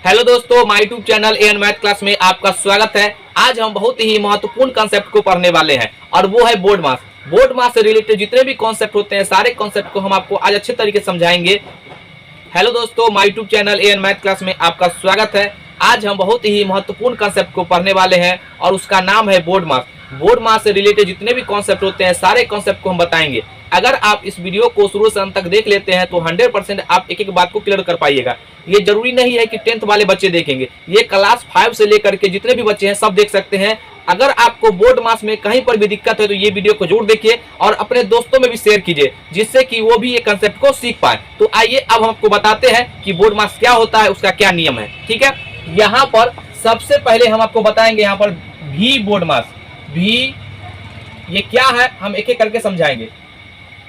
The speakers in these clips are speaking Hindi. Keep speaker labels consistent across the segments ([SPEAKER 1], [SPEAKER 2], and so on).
[SPEAKER 1] हेलो दोस्तों, my YouTube channel AN math class में आपका स्वागत है। आज हम बहुत ही महत्वपूर्ण कॉन्सेप्ट को पढ़ने वाले हैं और वो है बोर्ड मास। बोर्ड मास से रिलेटेड जितने भी कॉन्सेप्ट होते हैं सारे कॉन्सेप्ट को हम आपको आज अच्छे तरीके से समझाएंगे। हेलो दोस्तों, my YouTube channel AN math class में आपका स्वागत है। आज हम बहुत ही महत्वपूर्ण कॉन्सेप्ट को पढ़ने वाले हैं और उसका नाम है बोर्ड मास। बोर्ड मास से रिलेटेड जितने भी कॉन्सेप्ट होते हैं सारे कॉन्सेप्ट को हम बताएंगे। अगर आप इस वीडियो को शुरू से अंत तक देख लेते हैं तो 100% आप एक एक बात को क्लियर कर पाइएगा। ये जरूरी नहीं है कि 10th वाले बच्चे देखेंगे, ये क्लास 5 से लेकर के जितने भी बच्चे हैं सब देख सकते हैं। अगर आपको बोर्ड मास में कहीं पर भी दिक्कत है तो ये वीडियो को जरूर देखिए और अपने दोस्तों में भी शेयर कीजिए, जिससे कि वो भी ये कंसेप्ट को सीख पाए। तो आइए अब हम आपको बताते हैं कि बोर्ड मास क्या होता है, उसका क्या नियम है। ठीक है, यहाँ पर सबसे पहले हम आपको बताएंगे यहाँ पर भी बोर्ड मास। भी ये क्या है हम एक एक करके समझाएंगे।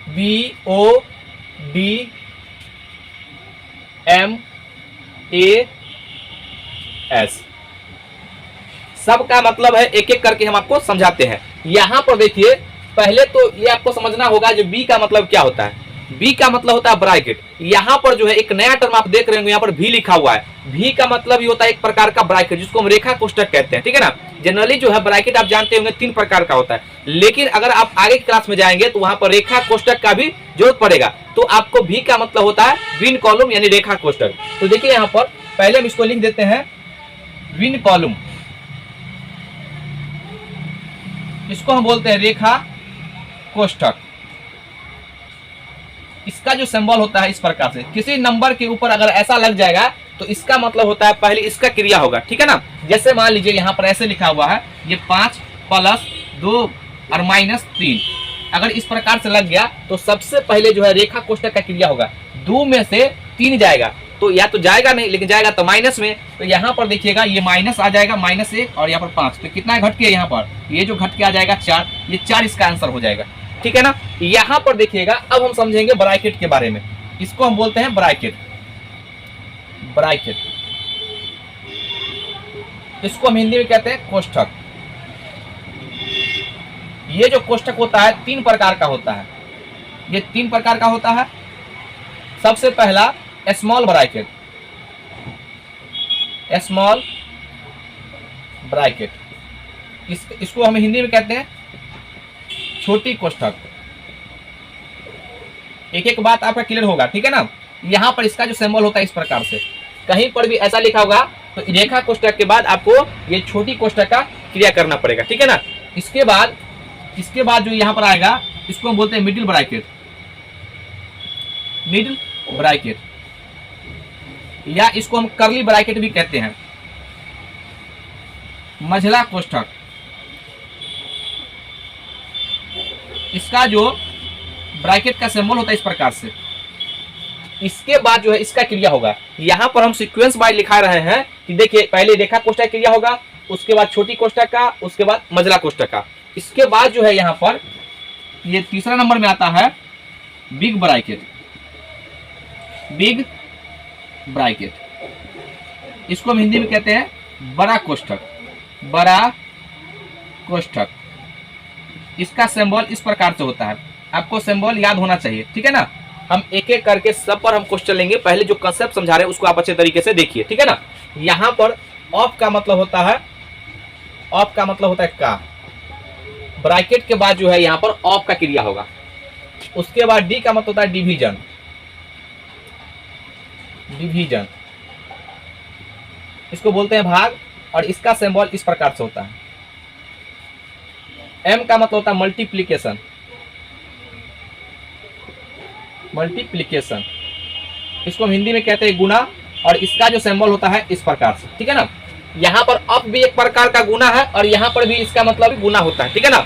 [SPEAKER 1] BODMAS सब का मतलब है, एक एक करके हम आपको समझाते हैं। यहां पर देखिए, पहले तो ये आपको समझना होगा जो बी का मतलब क्या होता है। बी का मतलब होता है ब्रैकेट। यहाँ पर जो है एक नया टर्म आप देख रहे होंगे, यहाँ पर भी लिखा हुआ है। भी का मतलब ये होता है एक प्रकार का ब्रैकेट, जिसको हम रेखा कोष्ठक कहते हैं। ठीक है ना। जनरली जो है ब्रैकेट आप जानते होंगे 3 प्रकार का होता है, लेकिन अगर आप आगे की क्लास में जाएंगे तो वहां पर रेखा कोष्ठक का भी जरूरत पड़ेगा। तो आपको भी का मतलब होता है विन कॉलम यानी रेखा कोष्ठक। तो देखिए यहाँ पर पहले हम इसको लिख देते हैं विन कॉलम, इसको हम बोलते हैं रेखा कोष्ठक। इसका जो सिंबल होता है इस प्रकार से, किसी नंबर के ऊपर अगर ऐसा लग जाएगा तो इसका मतलब होता है पहले इसका क्रिया होगा। ठीक है ना। जैसे मान लीजिए यहाँ पर ऐसे लिखा हुआ है, ये 5 + 2 और -3 अगर इस प्रकार से लग गया तो सबसे पहले जो है रेखा कोष्ठक का क्रिया होगा। 2 में से 3 जाएगा तो या तो जाएगा नहीं, लेकिन जाएगा तो माइनस में। तो यहाँ पर देखिएगा ये माइनस आ जाएगा, -1 और यहाँ पर 5। तो कितना घट के यहाँ पर ये जो घट के आ जाएगा 4, ये 4 इसका आंसर हो जाएगा। ठीक है ना। यहाँ पर देखिएगा अब हम समझेंगे ब्रैकेट के बारे में। इसको हम बोलते हैं ब्रैकेट। ब्रैकेट इसको हम हिंदी में कहते हैं कोष्ठक। ये जो कोष्ठक होता है 3 प्रकार का होता है। ये 3 प्रकार का होता है। सबसे पहला स्मॉल ब्रैकेट। स्मॉल ब्रैकेट इसको हम हिंदी में कहते हैं छोटी कोष्ठक। एक एक बात आपका क्लियर होगा। ठीक है ना। यहां पर इसका जो सिंबल होता है इस प्रकार से, कहीं पर भी ऐसा लिखा होगा तो रेखा कोष्ठक के बाद आपको ये छोटी कोष्ठक का क्रिया करना पड़ेगा। ठीक है ना। इसके बाद जो यहां पर आएगा इसको हम बोलते हैं मिडिल ब्रैकेट। मिडिल ब्रैकेट या इसको हम कर्ली ब्रैकेट भी कहते हैं। मझला कोष्ठक, इसका जो ब्रैकेट का सिंबल होता है इस प्रकार से। इसके बाद जो है इसका क्रिया होगा। यहां पर हम सीक्वेंस वाइज लिखा रहे हैं कि देखिए पहले रेखा कोष्ठक क्रिया होगा, उसके बाद छोटी कोष्ठक का, उसके बाद मझला कोष्ठक का। इसके बाद जो है यहां पर ये तीसरा नंबर में आता है बिग ब्रैकेट। बिग ब्रैकेट इसको हम हिंदी में कहते हैं बड़ा कोष्ठक। बड़ा कोष्ठक इसका सिंबल इस प्रकार से होता है। आपको सिंबल याद होना चाहिए। ठीक है ना। हम एक एक करके सब पर हम क्वेश्चन लेंगे। पहले जो कंसेप्ट समझा रहे हैं उसको आप अच्छे तरीके से देखिए। ठीक है ना। यहाँ पर ऑफ का मतलब होता है, ऑफ का मतलब होता है का। ब्रैकेट के बाद जो है यहाँ पर ऑफ का क्रिया होगा। उसके बाद डी का मतलब होता है डिवीजन। डिवीजन इसको बोलते हैं भाग और इसका सिंबल इस प्रकार से होता है। एम का मतलब होता है मल्टीप्लिकेशन। मल्टीप्लिकेशन इसको हम हिंदी में कहते हैं गुना और इसका जो सिंबल होता है इस प्रकार से। ठीक है ना। यहाँ पर अप भी एक प्रकार का गुना है और यहाँ पर भी इसका मतलब गुना होता है। ठीक है ना।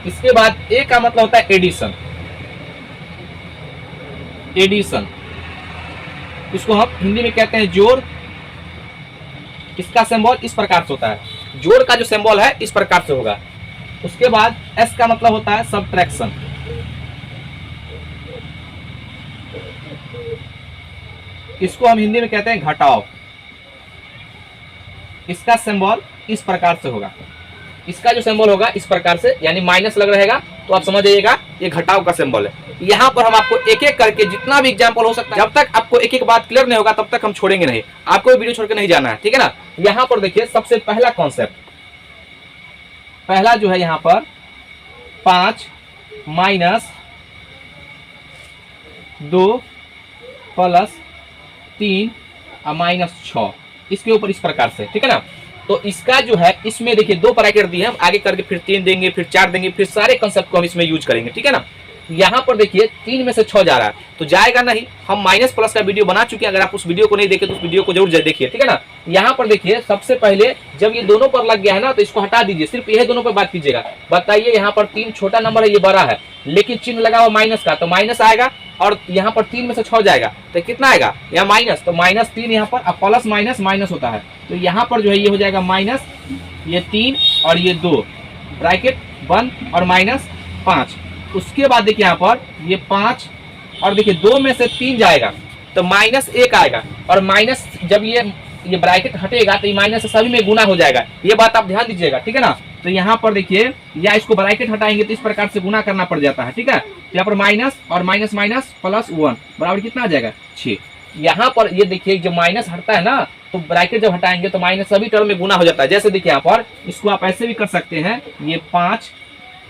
[SPEAKER 1] इसके बाद ए का मतलब होता है एडिशन। एडिशन इसको हम हिंदी में कहते हैं जोड़। इसका सिंबल इस प्रकार से होता है। जोड़ का जो सिंबल है इस प्रकार से होगा। उसके बाद एस का मतलब होता है सबट्रैक्शन। इसको हम हिंदी में कहते हैं घटाव। इसका सिंबल इस प्रकार से होगा। इसका जो सिंबल होगा इस प्रकार से, यानी माइनस लग रहेगा तो आप समझ जाइएगा ये घटाव का सिंबल है। यहाँ पर हम आपको एक एक करके जितना भी एग्जाम्पल हो सकता है, जब तक आपको एक एक बात क्लियर नहीं होगा तब तक हम छोड़ेंगे नहीं, आपको वीडियो छोड़ के नहीं जाना है, ठीक है ना। यहाँ पर देखिए सबसे पहला कॉन्सेप्ट, पहला जो है यहाँ पर 5 माइनस 2 प्लस 3 और माइनस 6, इसके ऊपर इस प्रकार से, ठीक है ना। तो इसका जो है इसमें देखिए 2 ब्रैकेट दिए, हम आगे करके फिर 3 देंगे, फिर 4 देंगे, फिर सारे कंसेप्ट को हम इसमें यूज करेंगे, ठीक है ना। यहाँ पर देखिए 3 में से 6 जा रहा है तो जाएगा नहीं, हम माइनस प्लस का वीडियो बना चुके हैं, अगर आप उस वीडियो को नहीं देखे तो उस वीडियो को जरूर देखिए, ठीक है ना। यहाँ पर देखिए सबसे पहले जब ये दोनों पर लग गया है ना तो इसको हटा दीजिए, सिर्फ ये दोनों पर बात कीजिएगा। बताइए यहाँ पर 3 छोटा नंबर है, ये बड़ा है, लेकिन चिन्ह लगा हुआ माइनस का, तो माइनस आएगा, और यहाँ पर 3 में से 6 जाएगा तो कितना आएगा, यहाँ माइनस, तो -3 यहाँ पर, अब प्लस माइनस माइनस होता है, तो यहाँ पर जो है ये हो जाएगा माइनस, ये 3 और ये 2 ब्रैकेट बंद और -5। उसके बाद देखिए यहाँ पर ये 5 और देखिए 2 में से 3 जाएगा तो -1 आएगा, और माइनस जब ये ब्रैकेट हटेगा तो ये माइनस से सभी में गुना हो जाएगा, ये बात आप ध्यान दीजिएगा, ठीक है ना। तो यहाँ पर देखिए या इसको ब्रैकेट हटाएंगे तो इस प्रकार से गुना करना पड़ जाता है, ठीक है। तो यहाँ पर माइनस और माइनस माइनस प्लस 1 बराबर कितना आ जाएगा 6। यहाँ पर ये देखिए जब माइनस हटता है ना तो ब्रैकेट जब हटाएंगे तो माइनस सभी टर्म में गुना हो जाता है। जैसे देखिए यहाँ पर इसको आप ऐसे भी कर सकते हैं, ये 5,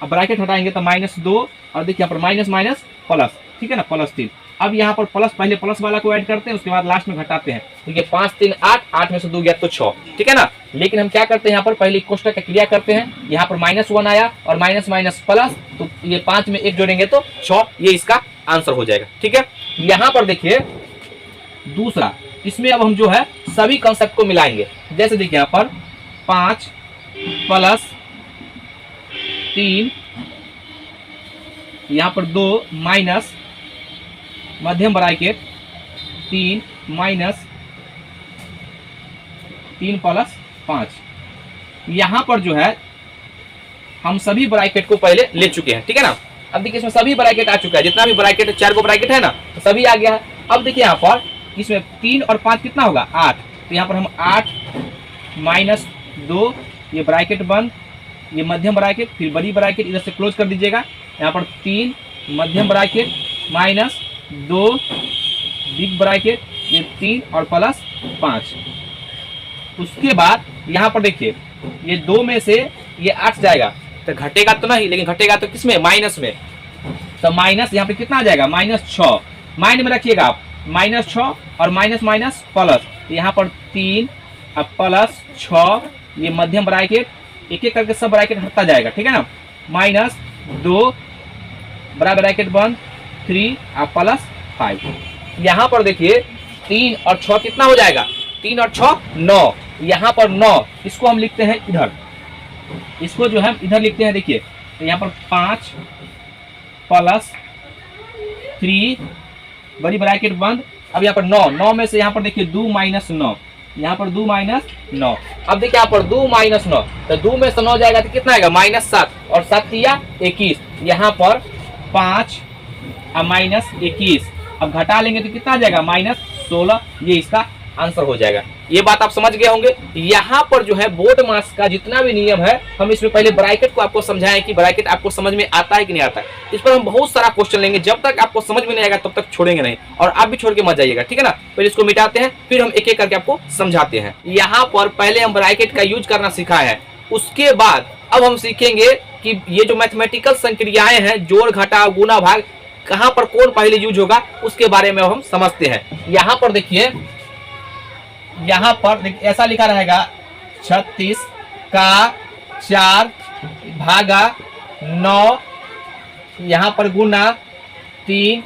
[SPEAKER 1] अब ब्रैकेट हटाएंगे तो -2 और देखिए यहाँ पर माइनस माइनस प्लस, ठीक है ना, +3। अब यहाँ पर प्लस, पहले प्लस वाला को ऐड करते हैं, उसके बाद लास्ट में घटाते हैं, तो ये 5 3 8, 8 में से 2 गया तो 6, ठीक है ना। लेकिन हम क्या करते हैं यहाँ पर पहले कोष्टक का क्रिया करते हैं, यहाँ पर -1 आया और माइनस माइनस प्लस, तो ये 5 में 1 जोड़ेंगे तो 6, ये इसका आंसर हो जाएगा, ठीक है। यहाँ पर देखिए दूसरा, इसमें अब हम जो है सभी कॉन्सेप्ट को मिलाएंगे। जैसे देखिए यहाँ पर 5 प्लस 3, यहाँ पर 2 माइनस मध्यम ब्रैकेट 3 माइनस 3 प्लस 5। यहाँ पर जो है हम सभी ब्रैकेट को पहले ले चुके हैं, ठीक है ना। अब देखिए इसमें सभी ब्रैकेट आ चुका है, जितना भी ब्रैकेट 4 गो ब्रैकेट है ना तो सभी आ गया है। अब देखिए यहाँ पर इसमें 3 और 5 कितना होगा 8, तो यहाँ पर हम 8 माइनस 2, ये ब्रैकेट बंद, ये मध्यम ब्रैकेट, फिर बड़ी ब्रैकेट इधर से क्लोज कर दीजिएगा। यहाँ पर 3 मध्यम ब्रैकेट माइनस 2 बिग ब्रैकेट, ये 3 और प्लस 5। उसके बाद यहाँ पर देखिए ये 2 में से ये 8 जाएगा तो घटेगा तो नहीं, लेकिन घटेगा तो किसमें, माइनस में, तो माइनस यहाँ पे कितना आ जाएगा -6। माइंड में रखिएगा आप, -6 और माइनस माइनस प्लस, यहाँ पर 3 और प्लस 6, ये मध्यम ब्रैकेट, एक एक करके सब ब्रैकेट हटता जाएगा, ठीक है ना। -2 बड़ा ब्रैकेट बंद, 3 और प्लस 5। यहाँ पर देखिए 3 और 6 कितना हो जाएगा, 3 और 6 9, यहाँ पर 9, इसको हम लिखते हैं इधर, इसको जो हम इधर लिखते हैं, देखिए तो यहाँ पर 5 प्लस 3 बड़ी ब्रैकेट बंद, अब यहाँ पर 9 में से यहाँ पर देखिए 2 माइनस 9, यहाँ पर 2 माइनस 9। अब देखिए यहाँ पर 2 माइनस 9, तो 2 में से 9 जाएगा तो कितना आएगा -7, और 7 किया 21, यहाँ पर 5 और -21, अब घटा लेंगे तो कितना आ जाएगा -16, ये इसका आंसर हो जाएगा। ये बात आप समझ गए होंगे। यहाँ पर जो है बोर्ड मास का जितना भी नियम है, हम इसमें पहले ब्रैकेट को आपको समझाएं कि ब्रैकेट आपको समझ में आता है कि नहीं आता है। इस पर हम बहुत सारा क्वेश्चन लेंगे, जब तक आपको समझ में नहीं आएगा तब तक छोड़ेंगे नहीं, और आप भी छोड़ के मत जाइएगा, ठीक है ना। पहले इसको मिटाते हैं, फिर हम एक एक करके आपको समझाते हैं। यहाँ पर पहले हम ब्रैकेट का यूज करना सीखा है, उसके बाद अब हम सीखेंगे कि ये जो मैथमेटिकल संक्रियाएं हैं, जोड़ घटाव गुना भाग, कहाँ पर कौन पहले यूज होगा उसके बारे में हम समझते हैं। यहाँ पर देखिए, यहाँ पर ऐसा लिखा रहेगा 36 का 4 भागा 9, यहाँ पर गुना 3,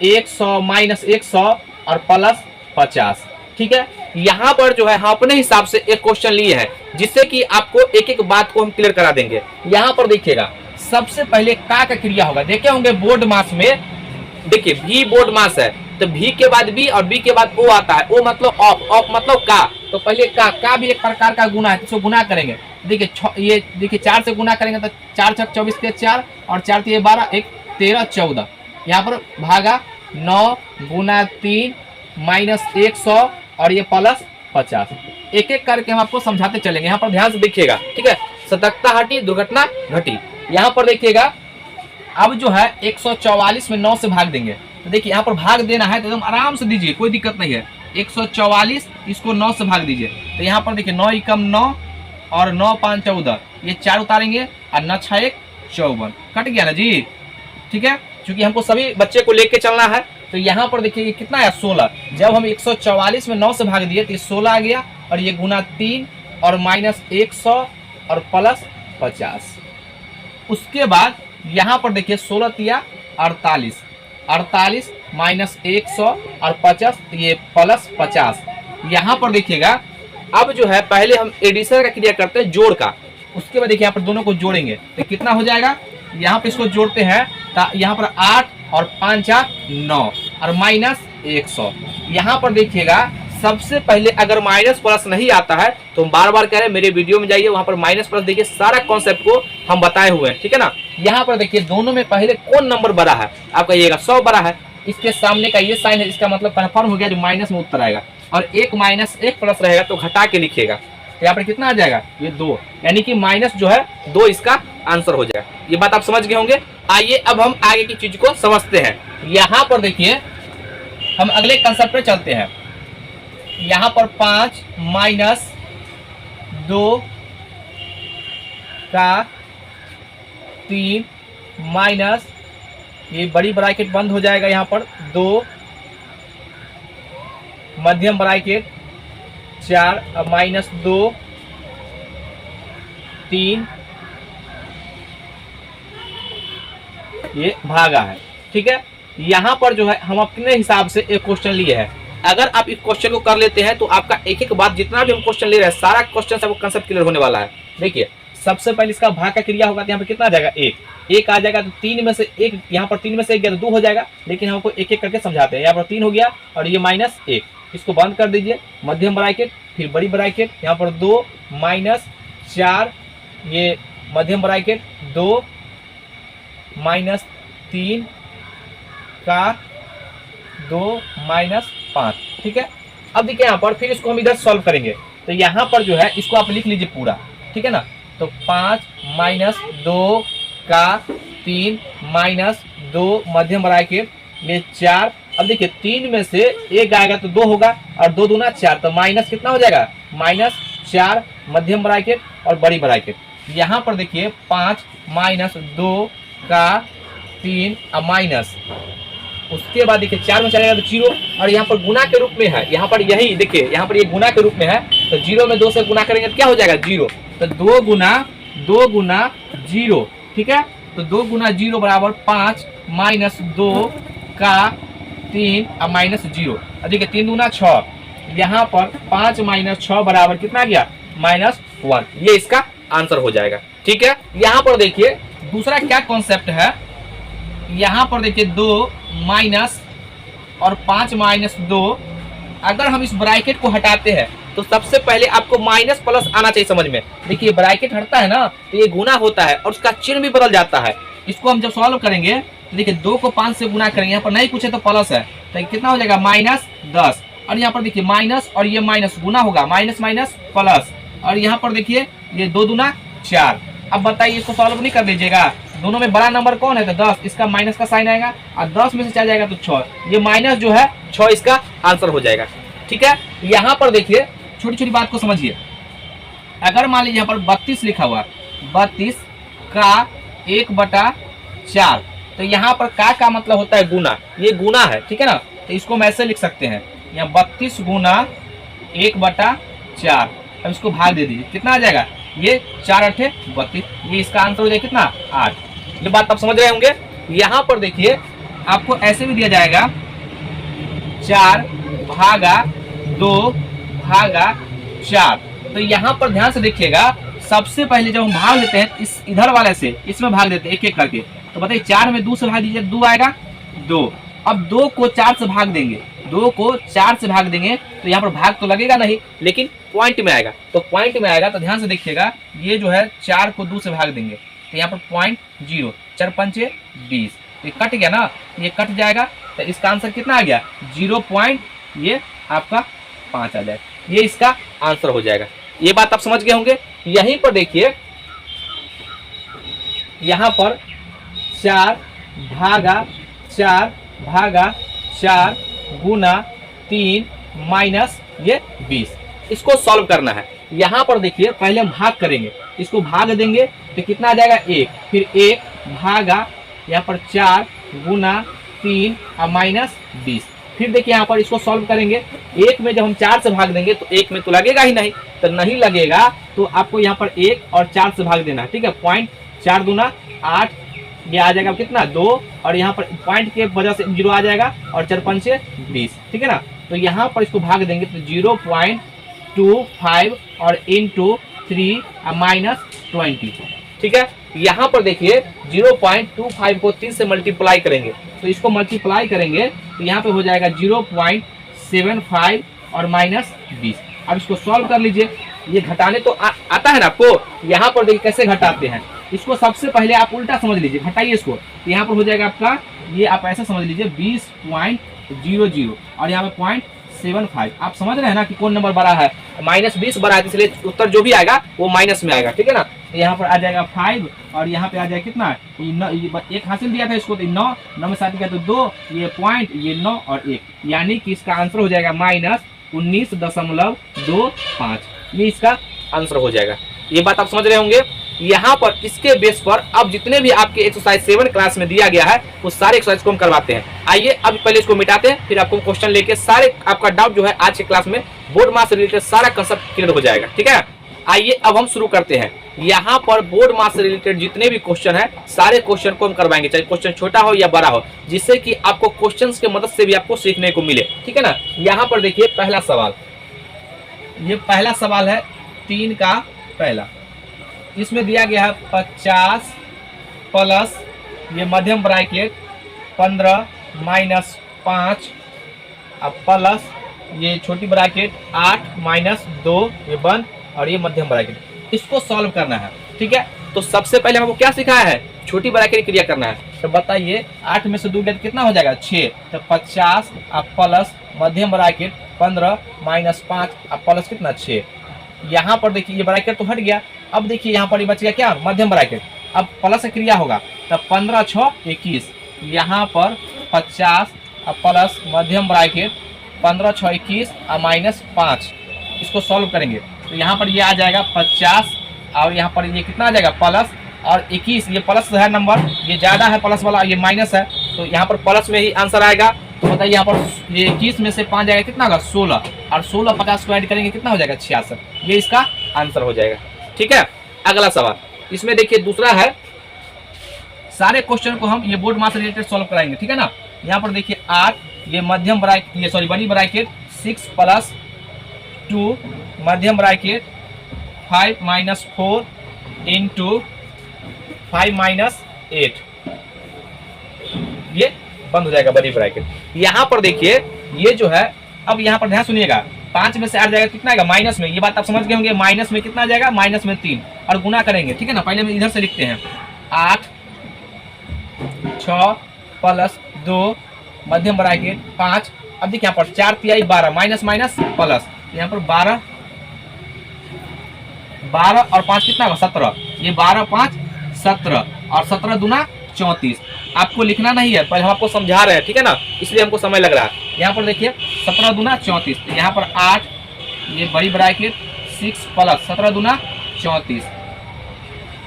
[SPEAKER 1] 100 माइनस 100 और प्लस 50, ठीक है। यहाँ पर जो है हम अपने हिसाब से एक क्वेश्चन लिए हैं जिससे कि आपको एक एक बात को हम क्लियर करा देंगे। यहाँ पर देखिएगा सबसे पहले का क्रिया होगा, देखे होंगे बोर्ड मास में, देखिए भी बोर्ड मास है तो भी के बाद बी और बी के बाद ओ आता है, ओ मतलब ऑफ, ऑफ मतलब का, तो पहले का भी एक प्रकार का गुना है, तो गुना करेंगे। देखिए ये देखिए 4 से गुना करेंगे तो 4 छक 24 के 4 और 4 3 12, 1 13 14, यहाँ पर भागा 9 गुना 3 माइनस 100 और ये प्लस 50। एक एक करके हम आपको समझाते चलेंगे। यहाँ पर ध्यान से देखिएगा, ठीक है। सतर्कता हटी दुर्घटना घटी। यहाँ पर देखिएगा अब जो है 144 में 9 से भाग देंगे। तो देखिए यहाँ पर भाग देना है तो एकदम आराम से दीजिए, कोई दिक्कत नहीं है। 144 इसको 9 से भाग दीजिए। तो यहाँ पर देखिए 9 एकम 9 और 9 5 14, ये 4 उतारेंगे और 9 6 1 54, कट गया ना जी। ठीक है, क्योंकि हमको सभी बच्चे को लेके चलना है। तो यहाँ पर देखिए ये कितना है 16। जब हम 144 में 9 से भाग दिए तो ये 16 आ गया, और ये गुना 3 और माइनस 100 और प्लस 50। उसके बाद यहाँ पर देखिए 16 तिया 48, 48 माइनस 100 और 50, तो ये प्लस 50। यहाँ पर देखिएगा अब जो है पहले हम एडिशन का क्रिया करते हैं, जोड़ का। उसके बाद देखिए यहाँ पर दोनों को जोड़ेंगे तो कितना हो जाएगा। यहाँ पे इसको जोड़ते हैं तो यहाँ पर 8 और 5 9 और माइनस 100। यहाँ पर देखिएगा सबसे पहले अगर माइनस प्लस नहीं आता है तो हम बार बार कह रहे हैं मेरे वीडियो में जाइए, वहां पर माइनस प्लस देखिए, सारा कॉन्सेप्ट को हम बताए हुए हैं। ठीक है ना। यहाँ पर देखिए दोनों में पहले कौन नंबर बड़ा है, आप कहिएगा 100 बड़ा है। इसके सामने का ये साइन है, इसका मतलब कन्फर्म हो गया जो माइनस में उत्तर आएगा। और एक माइनस एक प्लस रहेगा तो घटा के लिखिएगा। तो यहाँ पर कितना आ जाएगा, ये 2, यानी कि माइनस जो है 2 इसका आंसर हो जाएगा। ये बात आप समझ गए होंगे। आइए अब हम आगे की चीज को समझते हैं। यहाँ पर देखिए हम अगले कंसेप्ट पे चलते हैं। यहाँ पर 5 माइनस 2 का 3 माइनस, ये बड़ी ब्रैकेट बंद हो जाएगा, यहाँ पर 2 मध्यम ब्रैकेट 4 और माइनस 2 3, ये भागा है। ठीक है, यहाँ पर जो है हम अपने हिसाब से एक क्वेश्चन लिए हैं। अगर आप इस क्वेश्चन को कर लेते हैं तो आपका एक एक बात जितना भी हम क्वेश्चन ले रहे हैं सारा क्वेश्चन सबको कंसेप्ट क्लियर होने वाला है। देखिए सबसे पहले इसका भाग का क्रिया होगा तो यहाँ पे कितना आ जाएगा, 1 आ जाएगा। तो 3 में से 1, यहाँ पर 3 में से 1 गया तो 2 हो जाएगा। लेकिन हमको एक एक करके समझाते हैं। यहाँ पर 3 हो गया और ये माइनस 1, इसको बंद कर दीजिए। मध्यम ब्रैकेट फिर बड़ी ब्रैकेट, यहाँ पर 2 माइनस 4, ये मध्यम ब्रैकेट 2 माइनस 3 का 2 माइनस 5। ठीक है, अब देखिए यहाँ पर फिर इसको हम इधर सॉल्व करेंगे। तो यहाँ पर जो है इसको आप लिख लीजिए पूरा। ठीक है ना। तो 5 माइनस 2 का 3 माइनस 2 मध्यम ब्रैकेट ये 4। अब देखिए 3 में से 1 आएगा तो 2 होगा और 2 दूना 4, तो माइनस कितना हो जाएगा, माइनस 4 मध्यम ब्रैकेट और बड़ी ब्रैकेट। यहाँ पर देखिए 5 माइनस 2 का 3 और माइनस, उसके बाद देखिए 4 में चलेगा तो 0, और यहाँ पर गुना के रूप में है। यहाँ पर यही देखिए यहाँ पर ये गुना के रूप में है, तो 0 में 2 से गुना करेंगे तो क्या हो जाएगा, 0। तो 2 गुना 0। ठीक है, तो 2 गुना 0 बराबर 5 माइनस 2 का 3 और माइनस 0। अब देखिए 3 दूना 6, यहाँ पर 5 माइनस 6 बराबर कितना गया, माइनस 1। ये इसका आंसर हो जाएगा। ठीक है, यहाँ पर देखिए दूसरा क्या कॉन्सेप्ट है। यहाँ पर देखिए 2 माइनस और 5 माइनस 2, अगर हम इस ब्रैकेट को हटाते हैं तो सबसे पहले आपको माइनस प्लस आना चाहिए समझ में। देखिए ब्रैकेट हटता है ना तो ये गुना होता है और उसका चिन्ह भी बदल जाता है। इसको हम जब सॉल्व करेंगे तो देखिए 2 को 5 से गुना करेंगे, यहाँ पर नहीं पूछे तो प्लस है, तो कितना हो जाएगा, माइनस 10। और यहाँ पर देखिए माइनस और ये माइनस गुना होगा, माइनस माइनस प्लस, और यहाँ पर देखिए ये 2 दूना 4। अब बताइए इसको सॉल्व नहीं कर लीजिएगा, दोनों में बड़ा नंबर कौन है, तो 10, इसका माइनस का साइन आएगा, और 10 में से 4 जाएगा तो 6, ये माइनस जो है 6 इसका आंसर हो जाएगा। ठीक है, यहाँ पर देखिए छोटी छोटी बात को समझिए। अगर मान लीजिए यहाँ पर 32 लिखा हुआ, 32 का 1/4, तो यहाँ पर का मतलब होता है गुना, ये गुना है। ठीक है ना, तो इसको हम ऐसे लिख सकते हैं, यहाँ 32 गुना 1/4। अब इसको भाग दे दीजिए, कितना आ जाएगा, ये 4 8 32, ये इसका आंसर हो जाएगा कितना, 8। ये बात आप समझ रहे होंगे। यहाँ पर देखिए आपको ऐसे भी दिया जाएगा 4 भागा 2 भागा 4। तो यहाँ पर ध्यान से देखिएगा, सबसे पहले जब हम भाग लेते हैं इस इधर वाले से इसमें भाग देते हैं एक एक करके, तो बताइए 4 में 2 से भाग दीजिए, 2 आएगा 2। अब 2 को 4 से भाग देंगे, 2 को 4 से भाग देंगे तो यहाँ पर भाग तो लगेगा नहीं, लेकिन पॉइंट में आएगा। तो पॉइंट में आएगा तो ध्यान से देखिएगा, ये जो है 4 को 2 से भाग देंगे तो यहाँ पर पॉइंट 0, 4 5 20, ये कट गया ना, ये कट जाएगा, तो इसका आंसर कितना आ गया, 0. ये आपका 5 आ जाएगा, ये इसका आंसर हो जाएगा। ये बात आप समझ गए होंगे। यहीं पर देखिए यहाँ पर 4 भागा 4 भागा 4 गुना 3 माइनस ये 20। इसको सॉल्व करना है। यहाँ पर देखिए पहले हम भाग करेंगे, इसको भाग देंगे तो कितना आ जाएगा 1, फिर 1 भागा यहाँ पर 4 गुना 3 और माइनस 20। फिर देखिए यहाँ पर इसको सॉल्व करेंगे, 1 में जब हम 4 से भाग देंगे तो 1 में तो लगेगा ही नहीं, तो नहीं लगेगा तो आपको यहाँ पर 1 और 4 से भाग देना है। ठीक है, पॉइंट 4 दूना 8, ये आ जाएगा कितना 2, और यहाँ पर पॉइंट के वजह से 0 आ जाएगा, और 4 पंचे 20। ठीक है ना, तो यहाँ पर इसको भाग देंगे तो 0.25 और इंटू 3 माइनस 20। ठीक है, यहाँ पर देखिए 0.25 को 3 से मल्टीप्लाई करेंगे, तो इसको मल्टीप्लाई करेंगे तो यहाँ पे हो जाएगा 0.75 और माइनस 20। अब इसको सॉल्व कर लीजिए, ये घटाने तो आता है ना आपको। यहाँ पर देखिए कैसे घटाते हैं, इसको सबसे पहले आप उल्टा समझ लीजिए, घटाइए इसको, तो यहाँ पर हो जाएगा आपका, ये आप ऐसा समझ लीजिए 20.00 और यहाँ पे 0.75। आप समझ रहे हैं ना कि कौन नंबर बड़ा है, माइनस 20 बड़ा है, इसलिए उत्तर जो भी आएगा वो माइनस में आएगा। ठीक है ना, तो यहाँ पर आ जाएगा 5 और यहाँ पे आ जाएगा कितना, एक हासिल दिया था इसको तो 9 में 7 गया तो 2, ये पॉइंट, ये 9 और 1, यानी कि इसका आंसर हो जाएगा माइनस 19.25। ये इसका आंसर हो जाएगा। ये बात आप समझ रहे होंगे। यहाँ पर इसके बेस पर अब जितने भी आपके एक्सरसाइज 7 क्लास में दिया गया है वो सारे एक्सरसाइज को हम करवाते हैं। आइए अब पहले इसको मिटाते हैं, फिर आपको क्वेश्चन लेके सारे आपका डाउट जो है आज के क्लास में बोर्ड मास से रिलेटेड सारा कंसेप्ट क्लियर हो जाएगा। ठीक है, आइए अब हम शुरू करते हैं। यहाँ पर बोर्ड मास से रिलेटेड जितने भी क्वेश्चन है सारे क्वेश्चन को हम करवाएंगे, चाहे क्वेश्चन छोटा हो या बड़ा हो, जिससे कि आपको क्वेश्चंस के मदद से भी आपको सीखने को मिले। ठीक है ना, यहाँ पर देखिए पहला सवाल, ये पहला सवाल है 3 का पहला। इसमें दिया गया है 50 प्लस ये मध्यम ब्रैकेट 15 माइनस 5 अब प्लस ये छोटी ब्रैकेट 8 माइनस 2 ये बंद और ये मध्यम ब्रैकेट। इसको सॉल्व करना है। ठीक है, तो सबसे पहले हमको क्या सिखाया है, छोटी ब्रैकेट क्रिया करना है। तो बताइए 8 में से 2 गया तो कितना हो जाएगा 6, तो 50 अब प्लस मध्यम ब्रैकेट 15 माइनस 5 अब प्लस कितना 6। यहाँ पर देखिए ये ब्रैकेट तो हट गया, अब देखिए यहाँ पर ये बच गया क्या मध्यम ब्रैकेट, अब प्लस से क्रिया होगा तब 15 6 21, यहाँ पर 50 अब प्लस मध्यम ब्रैकेट 15 6 21 और माइनस 5। इसको सॉल्व करेंगे तो यहाँ पर ये आ जाएगा 50 और यहाँ पर ये कितना आ जाएगा प्लस और 21, ये प्लस है नंबर, ये ज़्यादा है प्लस वाला, ये माइनस है, तो यहाँ पर प्लस में ही आंसर आएगा। तो बताइए यहाँ पर ये 21 में से 5 जाएगा कितना होगा 16, और 16 50 को ऐड करेंगे कितना हो जाएगा 66, ये इसका आंसर हो जाएगा। ठीक है, अगला सवाल इसमें देखिए दूसरा है, सारे क्वेश्चन को हम ये बोर्ड मास से रिलेटेड सॉल्व कराएंगे। ठीक है ना, यहाँ पर देखिए 8 ये मध्यम ब्रैकेट, ये सॉरी बड़ी ब्रैकेट 6 प्लस 2 मध्यम ब्रैकेट 5 माइनस 4 इंटू 5 माइनस 8, ये बंद हो जाएगा बड़ी ब्रैकेट। यहाँ पर देखिए ये जो है, अब यहाँ पर ध्यान सुनिएगा, 5 में से 8 जाएगा कितना आएगा माइनस में, ये बात आप समझ गए होंगे। माइनस में कितना जाएगा, माइनस में 3 और गुना करेंगे। ठीक है ना, पहले हम इधर से लिखते हैं 8 6 प्लस 2 मध्यम ब्रैकेट 5, अब देखिए यहाँ पर 4 तिहाई 12 माइनस माइनस प्लस, यहाँ पर 12 और 5 कितना होगा 17, ये 12 5 17 और 17 दूना 34। आपको लिखना नहीं है पर हम आपको समझा रहे हैं। ठीक है ना, इसलिए हमको समय लग रहा है। यहाँ पर देखिए 17 दूना 34, यहाँ पर 8 ये बड़ी ब्रैकेट 6 प्लस 17 दूना 34।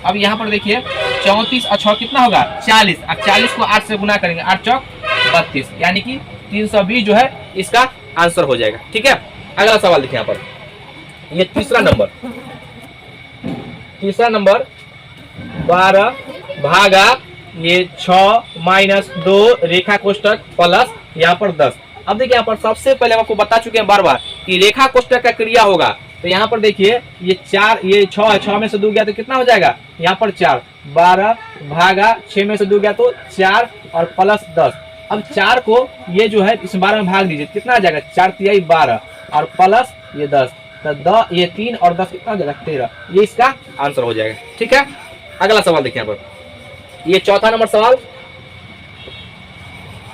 [SPEAKER 1] अब यहाँ पर देखिए 34 और 6 कितना होगा 40, अब 40 को 8 से गुना करेंगे, 8 चौक 32, यानी कि 320 जो है इसका आंसर हो जाएगा। ठीक है, अगला सवाल देखिए यहाँ पर, ये तीसरा नंबर 12 भागा ये 6 माइनस 2 रेखा कोष्टक प्लस यहाँ पर 10। अब देखिए यहाँ पर सबसे पहले हम आपको बता चुके हैं बार बार कि रेखा कोष्टक का क्रिया होगा। तो यहाँ पर देखिए ये 4 ये 6 है, 6 में से 2 गया तो कितना हो जाएगा यहाँ पर 4, 12 भागा 6 में से 2 गया तो 4 और प्लस 10। अब 4 को ये जो है इस 12 में भाग दीजिए, कितना आ जाएगा 4 तिहाई 12 और प्लस ये 10, तो ये 3 और 10 कितना हो जाएगा 13, ये इसका आंसर हो जाएगा। ठीक है, अगला सवाल देखिए यहाँ पर, ये चौथा नंबर सवाल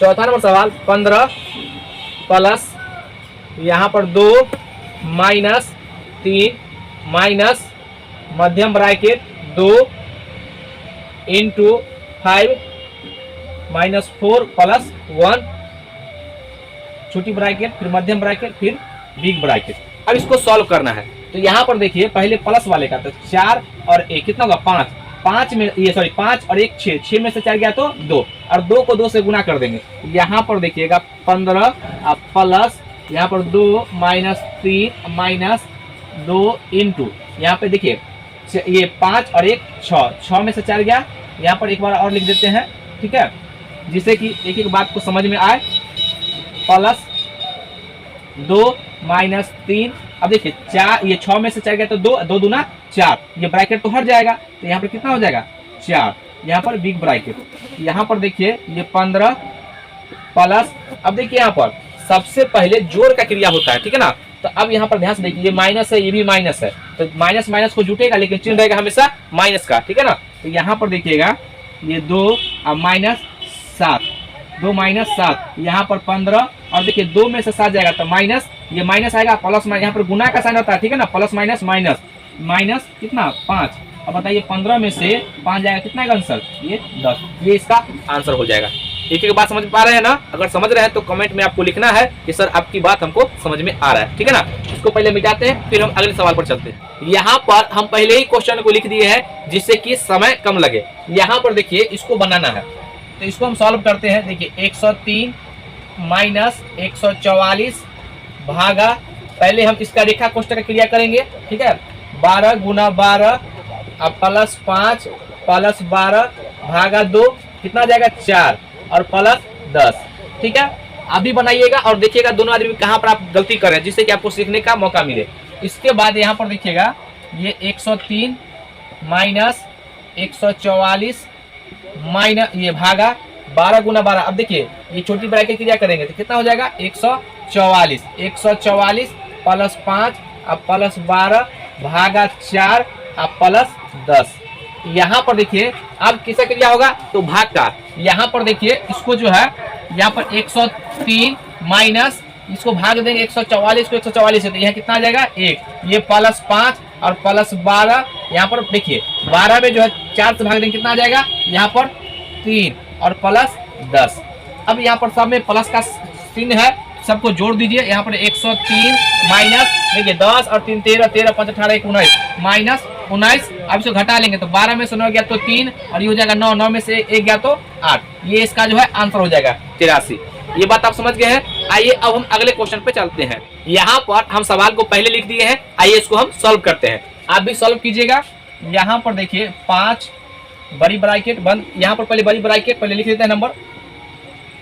[SPEAKER 1] 15 प्लस यहाँ पर 2 माइनस 3 माइनस मध्यम ब्रैकेट 2 इंटू 5 -4 प्लस 1 छोटी ब्रैकेट, फिर मध्यम ब्रैकेट, फिर बिग ब्रैकेट। अब इसको सॉल्व करना है। तो यहाँ पर देखिए पहले प्लस वाले का, तो 4 और 1 कितना होगा 5, 5 में ये सॉरी 5 और 1 6, 6 में से 4 गया तो 2, और 2 को 2 से गुना कर देंगे। यहाँ पर देखिएगा 15 प्लस यहाँ पर 2 -3 -2 इंटू यहाँ पे देखिए ये 5 और 1 6, 6 में से 4 गया। यहाँ पर एक बार और लिख देते हैं, ठीक है, जिससे कि एक एक बात को समझ में आए। प्लस 2 -3, अब देखिए 4, ये 6 में से 4 गया तो 2, 2 दूना 4, ये ब्रैकेट तो हट जाएगा, तो यहाँ पर कितना हो जाएगा 4, यहाँ पर बिग ब्रैकेट। यहाँ पर देखिए ये 15 प्लस, अब देखिए यहाँ पर सबसे पहले जोड़ का क्रिया होता है, ठीक है ना। तो अब यहाँ पर ध्यान से देखिए ये माइनस है, ये भी माइनस है, तो माइनस माइनस को जुटेगा लेकिन चिन्ह रहेगा हमेशा माइनस का, ठीक है ना। तो यहाँ पर देखिएगा ये 2 और -7, 2 -7, यहाँ पर 15, और देखिए 2 में से 7 जाएगा तो माइनस, ये माइनस आएगा, प्लस यहाँ पर गुना का साइन होता है, ठीक है ना, प्लस माइनस माइनस माइनस कितना 5। अब बताइए 15 में से 5 जाएगा कितना है आंसर, ये 10, ये इसका आंसर हो जाएगा। एक एक बात समझ पा रहे हैं ना? अगर समझ रहे हैं तो कमेंट में आपको लिखना है कि सर आपकी बात हमको समझ में आ रहा है, ठीक है ना। इसको पहले मिटाते हैं, फिर हम अगले सवाल पर चलते हैं। यहाँ पर हम पहले ही क्वेश्चन को लिख दिए हैं जिससे कि समय कम लगे। यहाँ पर देखिए इसको बनाना है, तो इसको हम सॉल्व करते हैं। देखिए 103 माइनस 144 भागा, पहले हम इसका रेखा कोष्ठक का क्रिया करेंगे, ठीक है। 12 गुना 12 अब प्लस 5 प्लस 12 भागा 2 कितना जाएगा 4 और प्लस 10, ठीक है। अभी बनाइएगा और देखिएगा दोनों आदमी कहाँ पर आप गलती कर रहे हैं, जिससे कि आपको सीखने का मौका मिले। इसके बाद यहाँ पर देखिएगा ये 103 माइनस 144 माइनस ये भागा 12 गुना 12, अब देखिए ये छोटी ब्रैकेट क्रिया करेंगे तो कितना हो जाएगा 144, 144 प्लस 5 अब प्लस 12 भागा 4 अब प्लस 10। यहाँ पर देखिए अब किसका क्रिया होगा तो भाग का। यहाँ पर देखिए इसको जो है यहाँ पर 103 माइनस इसको भाग देंगे 144 को 144 है तो यहाँ कितना आ जाएगा 1, ये प्लस 5 और प्लस 12, यहाँ पर देखिए 12 में जो है 4 से भाग देंगे कितना आ जाएगा यहाँ पर 3 और प्लस 10। अब यहाँ पर सब में प्लस का चिन्ह है, सबको जोड़ दीजिए। यहाँ पर 103 माइनस देखिए 10 और 3 13, 13 5 18 19 माइनस 19, अब इसको घटा लेंगे तो 12 में से 9 गया तो 3 और ये हो जाएगा 9, 9 में से 1 गया तो 8, ये इसका जो है आंसर हो जाएगा 83। ये बात आप समझ गए हैं। आइए अब हम अगले क्वेश्चन पे चलते हैं। यहाँ पर हम सवाल को पहले लिख दिए हैं, आइए इसको हम सॉल्व करते हैं, आप भी सॉल्व कीजिएगा। यहाँ पर देखिए 5 बड़ी ब्रैकेट बंद, यहाँ पर पहले बड़ी ब्रैकेट पहले लिख देते हैं नंबर,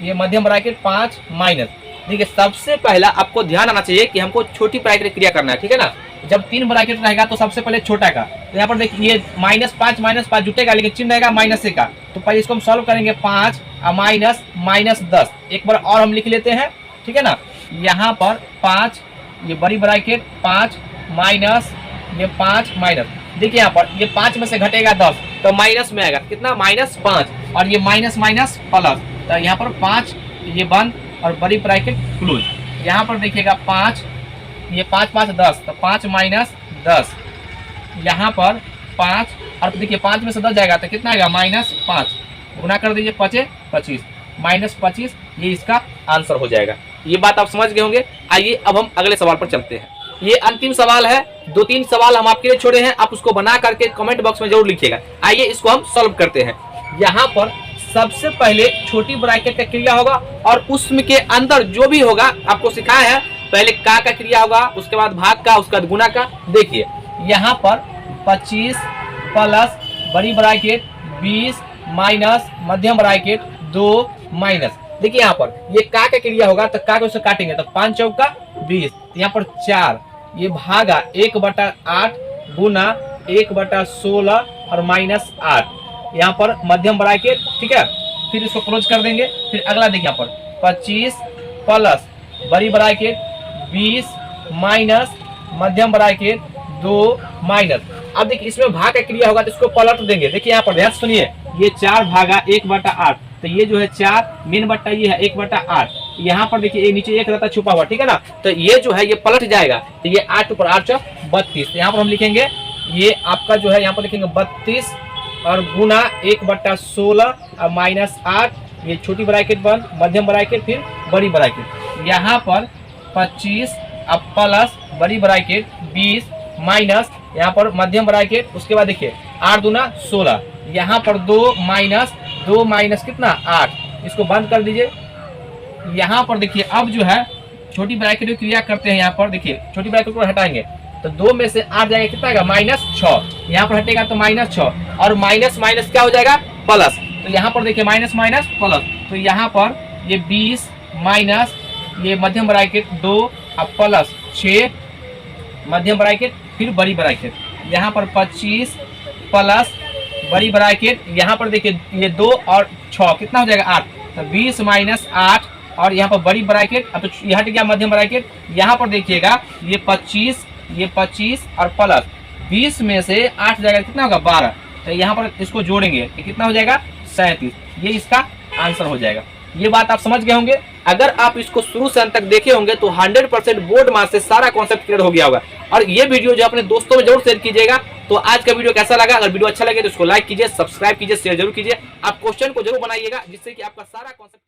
[SPEAKER 1] ये मध्यम ब्रैकेट 5 माइनस। देखिए सबसे पहला आपको ध्यान आना चाहिए कि हमको छोटी ब्रैकेट क्रिया करना है, ठीक है ना। जब 3 ब्रैकेट रहेगा तो सबसे पहले छोटा का, तो यहाँ पर देखिए ये -5 जुटेगा लेकिन चिन्ह रहेगा माइनस से का, तो पहले इसको हम सॉल्व करेंगे 5 माइनस -10। एक बार और हम लिख लेते हैं, ठीक है ना। यहाँ पर 5 ये बड़ी ब्रैकेट 5 माइनस ये 5 माइनस, देखिए यहाँ पर ये 5 में से घटेगा 10 तो माइनस में आएगा कितना -5 और ये माइनस माइनस प्लस, तो यहाँ पर 5 ये बंद और बड़ी ब्रैकेट क्लोज। यहाँ पर देखिएगा 5 ये 5 5 10 तो 5 माइनस 10, यहाँ पर 5 और देखिए 5 में से 10 जाएगा तो कितना आएगा -5, गुना कर दीजिए 5 25 -25, ये इसका आंसर हो जाएगा। ये बात आप समझ गए होंगे। आइए अब हम अगले सवाल पर चलते हैं। ये अंतिम सवाल है, 2-3 सवाल हम आपके लिए छोड़े हैं, आप उसको बना करके कमेंट बॉक्स में जरूर लिखिएगा। आइए इसको हम सॉल्व करते हैं। यहाँ पर सबसे पहले छोटी ब्रैकेट का क्रिया होगा और उसमें के अंदर जो भी होगा आपको सिखाया है, पहले का क्रिया होगा, उसके बाद भाग का, उसके बाद गुना का। देखिए यहाँ पर 25 प्लस बड़ी ब्रैकेट 20 माइनस मध्यम ब्रैकेट 2 माइनस, देखिए यहाँ पर ये का क्रिया होगा तो का को उसे काटेंगे तो 5 चौका 20, यहाँ पर 4 ये भागा 1/8 गुना 1/16 और -8, यहाँ पर मध्यम ब्रैकेट, ठीक है। फिर इसको क्लोज कर देंगे। फिर अगला देखिए यहाँ पर 25 प्लस बड़ी ब्रैकेट 20 माइनस मध्यम ब्रैकेट 2 माइनस। अब देखिए इसमें भाग का क्रिया होगा तो इसको पलट देंगे। देखिए यहाँ पर ध्यान सुनिए, ये 4 भागा 1/8 तो ये जो है 4 मेन बट्टा ये है 1/8, यहाँ पर देखिए ये नीचे 1 रहता छुपा हुआ, ठीक है ना। तो ये जो है ये पलट जाएगा तो ये 8 ऊपर 8 32, यहाँ पर हम लिखेंगे ये आपका जो है यहाँ पर लिखेंगे 32 और गुना 1/16 और -8 ये छोटी ब्रैकेट बंद, मध्यम ब्रैकेट, फिर बड़ी ब्रैकेट। यहाँ पर 25 अब प्लस बड़ी ब्रैकेट 20 माइनस यहाँ पर मध्यम ब्रैकेट, उसके बाद देखिए 8 दूना 16, यहाँ पर 2 माइनस कितना 8, इसको बंद कर दीजिए। यहाँ पर देखिए अब जो है छोटी ब्रैकेट में क्रिया करते हैं। यहाँ पर देखिए छोटी ब्रैकेट को हटाएंगे तो 2 में से 8 जाएगा, कितना आएगा -6, यहाँ पर हटेगा तो -6 और माइनस माइनस क्या हो जाएगा प्लस। तो यहाँ पर देखिए माइनस माइनस प्लस, तो यहाँ पर ये 20 माइनस ये मध्यम ब्रैकेट 2 अब प्लस 6 मध्यम ब्रैकेट, फिर बड़ी ब्रैकेट, यहाँ पर 25 प्लस बड़ी ब्रैकेट, यहाँ पर देखिए ये 2 और 6 कितना हो जाएगा 8, तो 20 माइनस 8 और यहाँ पर बड़ी ब्रैकेट, अब तो यहाँ हट गया मध्यम ब्रैकेट। यहाँ पर देखिएगा ये 25 और प्लस 20 में से 8 जाएगा, कितना होगा 12, तो यहाँ पर इसको जोड़ेंगे ये कितना हो जाएगा 37, ये इसका आंसर हो जाएगा। ये बात आप समझ गए होंगे। अगर आप इसको शुरू से अंत तक देखे होंगे तो 100% बोर्ड मास से सारा कॉन्सेप्ट क्लियर हो गया होगा। और ये वीडियो जो अपने दोस्तों में जरूर शेयर कीजिएगा। तो आज का वीडियो कैसा लगा? अगर वीडियो अच्छा लगे तो इसको लाइक कीजिए, सब्सक्राइब कीजिए, शेयर जरूर कीजिए। आप क्वेश्चन को जरूर बनाइएगा जिससे कि आपका सारा कॉन्सेप्ट